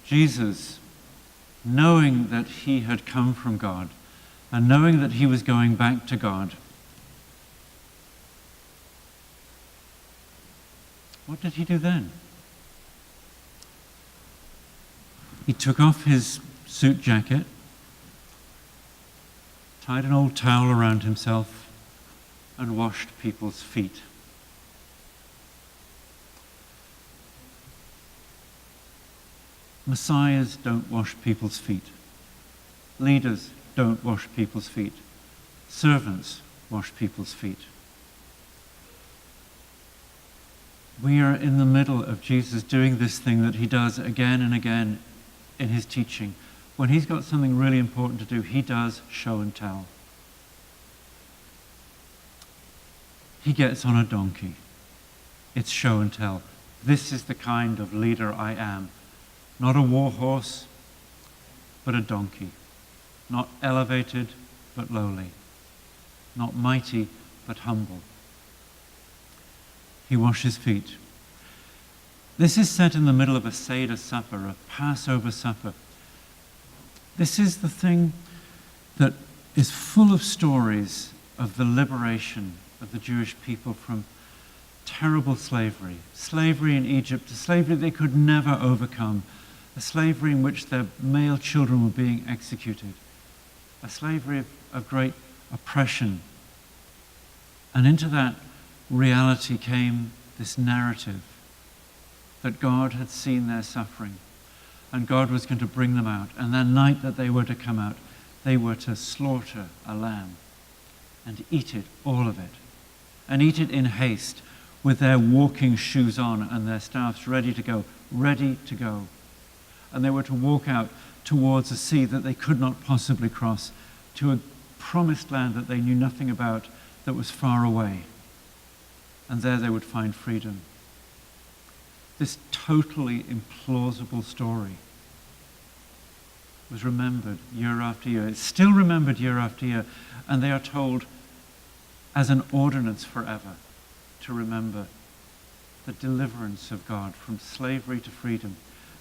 Jesus, knowing that he had come from God and knowing that he was going back to God, what did he do then? He took off his suit jacket, tied an old towel around himself, and washed people's feet. Messiahs don't wash people's feet. Leaders don't wash people's feet. Servants wash people's feet. We are in the middle of Jesus doing this thing that he does again and again in his teaching. When he's got something really important to do, he does show and tell. He gets on a donkey. It's show and tell. This is the kind of leader I am. Not a war horse, but a donkey. Not elevated, but lowly. Not mighty, but humble. He washes feet. This is set in the middle of a Seder supper, a Passover supper. This is the thing that is full of stories of the liberation of the Jewish people from terrible slavery. Slavery in Egypt, a slavery they could never overcome. A slavery in which their male children were being executed. A slavery of great oppression. And into that reality came this narrative that God had seen their suffering and God was going to bring them out. And that night that they were to come out, they were to slaughter a lamb and eat it, all of it, and eat it in haste with their walking shoes on and their staffs ready to go, ready to go. And they were to walk out towards a sea that they could not possibly cross, to a promised land that they knew nothing about, that was far away. And there they would find freedom. This totally implausible story was remembered year after year. It's still remembered year after year. And they are told as an ordinance forever to remember the deliverance of God from slavery to freedom.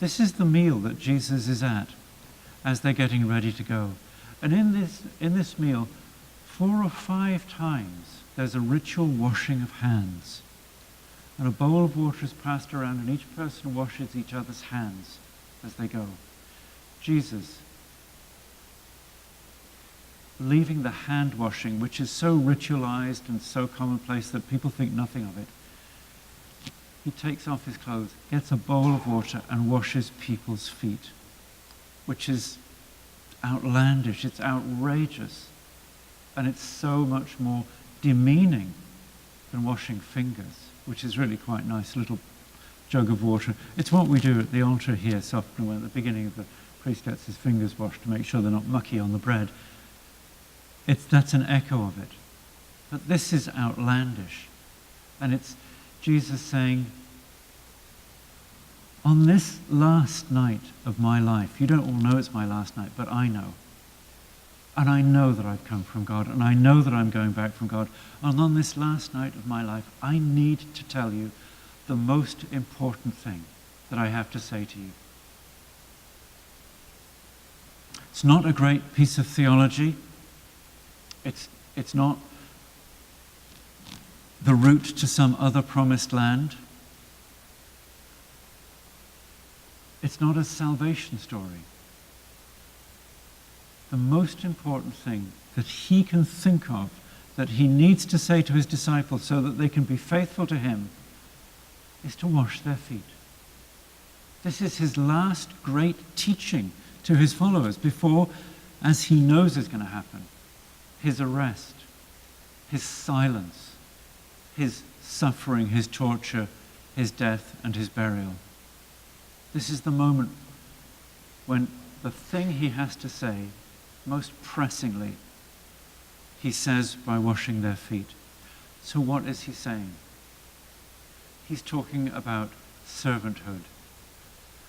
This is the meal that Jesus is at as they're getting ready to go. And in this meal, 4 or 5 times, there's a ritual washing of hands. And a bowl of water is passed around, and each person washes each other's hands as they go. Jesus, leaving the hand washing, which is so ritualized and so commonplace that people think nothing of it, he takes off his clothes, gets a bowl of water, and washes people's feet, which is outlandish, it's outrageous, and it's so much more demeaning than washing fingers, which is really quite nice, a little jug of water. It's what we do at the altar here so often when at the beginning of the priest gets his fingers washed to make sure they're not mucky on the bread. That's an echo of it. But this is outlandish. And it's Jesus saying, on this last night of my life, you don't all know it's my last night, but I know. And I know that I've come from God, and I know that I'm going back from God. And on this last night of my life, I need to tell you the most important thing that I have to say to you. It's not a great piece of theology. It's not the route to some other promised land. It's not a salvation story. The most important thing that he can think of, that he needs to say to his disciples so that they can be faithful to him, is to wash their feet. This is his last great teaching to his followers before, as he knows is going to happen, his arrest, his silence, his suffering, his torture, his death, and his burial. This is the moment when the thing he has to say, most pressingly, he says by washing their feet. So what is he saying? He's talking about servanthood.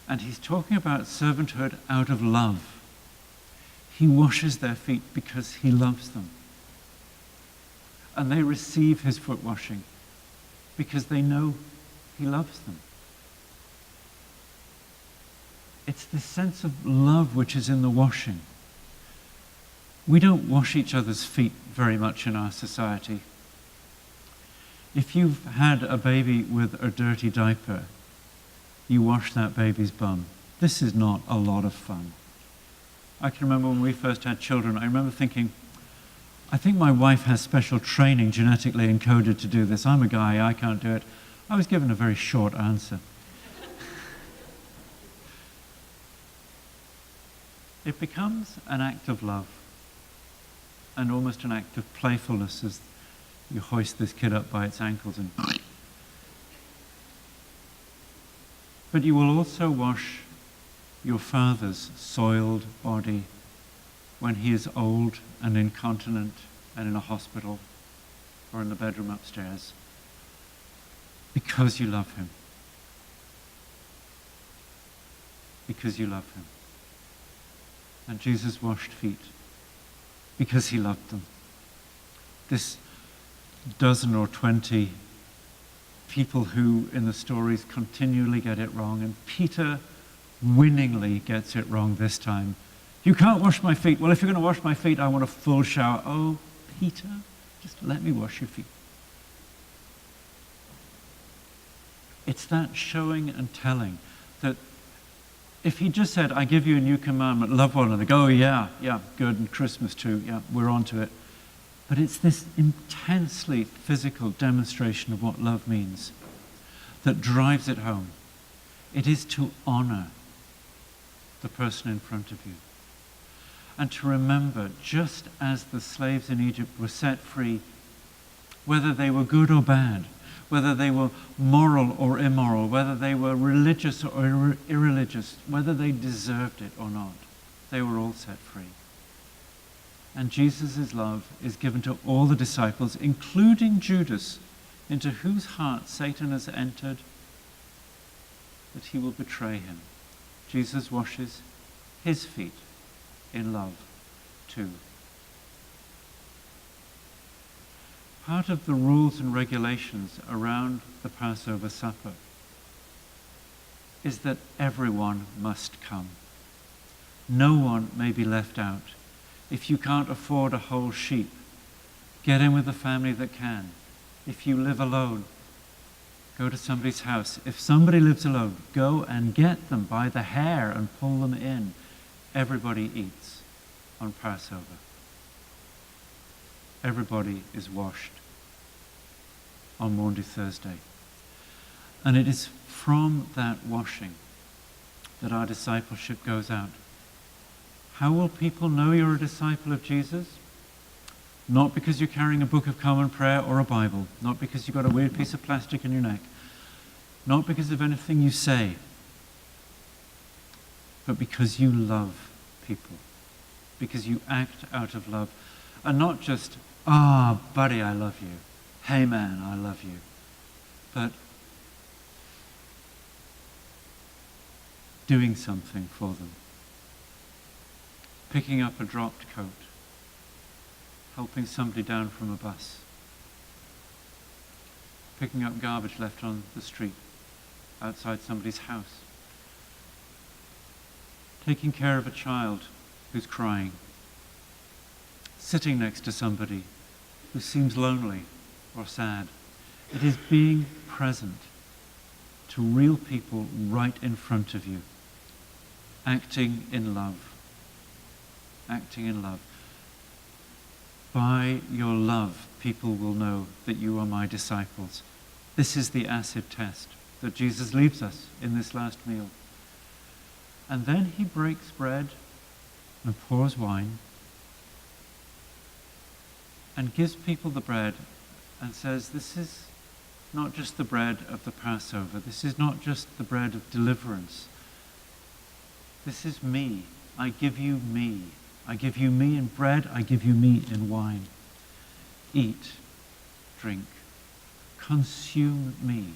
And he's talking about servanthood out of love. He washes their feet because he loves them. And they receive his foot washing because they know he loves them. It's this sense of love which is in the washing. We don't wash each other's feet very much in our society. If you've had a baby with a dirty diaper, you wash that baby's bum. This is not a lot of fun. I can remember when we first had children, I remember thinking, I think my wife has special training genetically encoded to do this. I'm a guy, I can't do it. I was given a very short answer. It becomes an act of love and almost an act of playfulness as you hoist this kid up by its ankles and... But you will also wash your father's soiled body when he is old and incontinent and in a hospital or in the bedroom upstairs, because you love him. Because you love him. And Jesus washed feet because he loved them. This dozen or 20 people who in the stories continually get it wrong, and Peter winningly gets it wrong this time. You can't wash my feet. Well, if you're going to wash my feet, I want a full shower. Oh, Peter, just let me wash your feet. It's that showing and telling that if he just said, I give you a new commandment, love one another, go, oh, yeah, good, and Christmas too, yeah, we're on to it. But it's this intensely physical demonstration of what love means that drives it home. It is to honor the person in front of you. And to remember, just as the slaves in Egypt were set free, whether they were good or bad, whether they were moral or immoral, whether they were religious or irreligious, whether they deserved it or not, they were all set free. And Jesus' love is given to all the disciples, including Judas, into whose heart Satan has entered, that he will betray him. Jesus washes his feet in love too. Part of the rules and regulations around the Passover supper is that everyone must come. No one may be left out. If you can't afford a whole sheep, get in with a family that can. If you live alone, go to somebody's house. If somebody lives alone, go and get them by the hair and pull them in. Everybody eats on Passover. Everybody is washed on Maundy Thursday. And it is from that washing that our discipleship goes out. How will people know you're a disciple of Jesus? Not because you're carrying a book of common prayer or a Bible, not because you've got a weird piece of plastic in your neck, not because of anything you say, but because you love people, because you act out of love. And not just, buddy, I love you. Hey, man, I love you. But doing something for them. Picking up a dropped coat. Helping somebody down from a bus. Picking up garbage left on the street outside somebody's house. Taking care of a child who's crying. Sitting next to somebody who seems lonely or sad. It is being present to real people right in front of you. Acting in love. Acting in love. By your love, people will know that you are my disciples. This is the acid test that Jesus leaves us in this last meal. And then he breaks bread and pours wine and gives people the bread and says, this is not just the bread of the Passover. This is not just the bread of deliverance. This is me. I give you me. I give you me in bread. I give you me in wine. Eat, drink, consume me.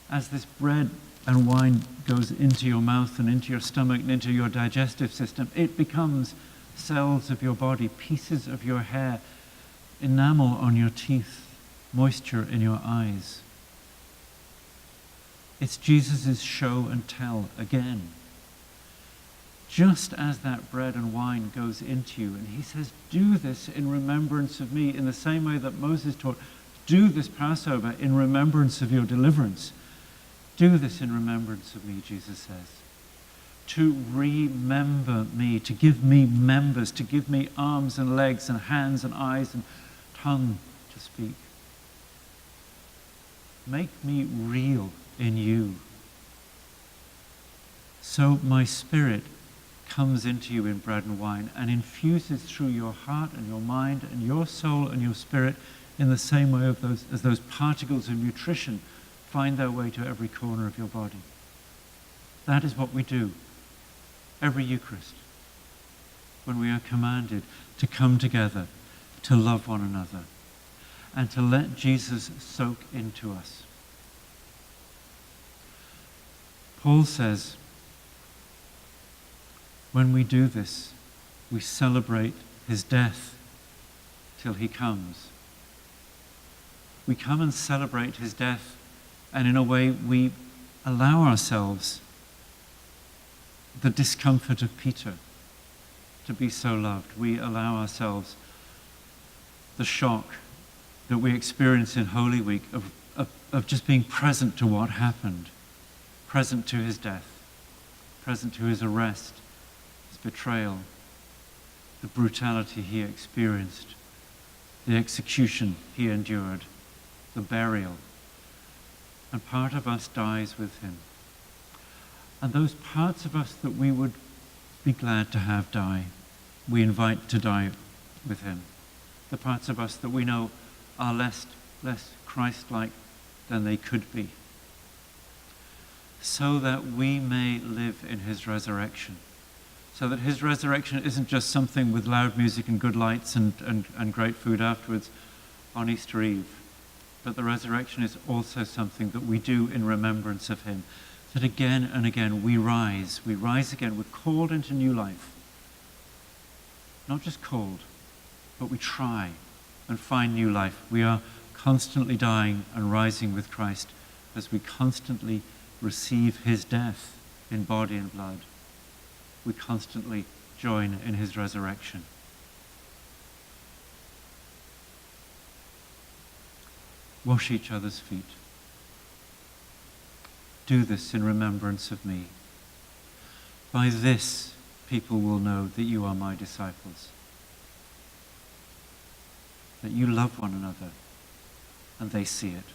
As this bread and wine goes into your mouth and into your stomach and into your digestive system, it becomes cells of your body, pieces of your hair, enamel on your teeth, moisture in your eyes. It's Jesus' show and tell again. Just as that bread and wine goes into you, and he says, do this in remembrance of me, in the same way that Moses taught, do this Passover in remembrance of your deliverance. Do this in remembrance of me, Jesus says. To remember me, to give me members, to give me arms and legs and hands and eyes and tongue to speak. Make me real in you. So my Spirit comes into you in bread and wine and infuses through your heart and your mind and your soul and your spirit in the same way as those particles of nutrition find their way to every corner of your body. That is what we do every Eucharist, when we are commanded to come together, to love one another, and to let Jesus soak into us. Paul says, when we do this, we celebrate his death till he comes. We come and celebrate his death, and in a way we allow ourselves the discomfort of Peter to be so loved. We allow ourselves the shock that we experience in Holy Week of just being present to what happened, present to his death, present to his arrest, his betrayal, the brutality he experienced, the execution he endured, the burial. And part of us dies with him. And those parts of us that we would be glad to have die, we invite to die with him. The parts of us that we know are less Christ-like than they could be, so that we may live in his resurrection. So that his resurrection isn't just something with loud music and good lights and great food afterwards on Easter Eve, but the resurrection is also something that we do in remembrance of him. That again and again we rise again, we're called into new life. Not just called, but we try and find new life. We are constantly dying and rising with Christ as we constantly receive his death in body and blood. We constantly join in his resurrection. Wash each other's feet. Do this in remembrance of me. By this, people will know that you are my disciples, that you love one another, and they see it.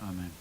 Amen.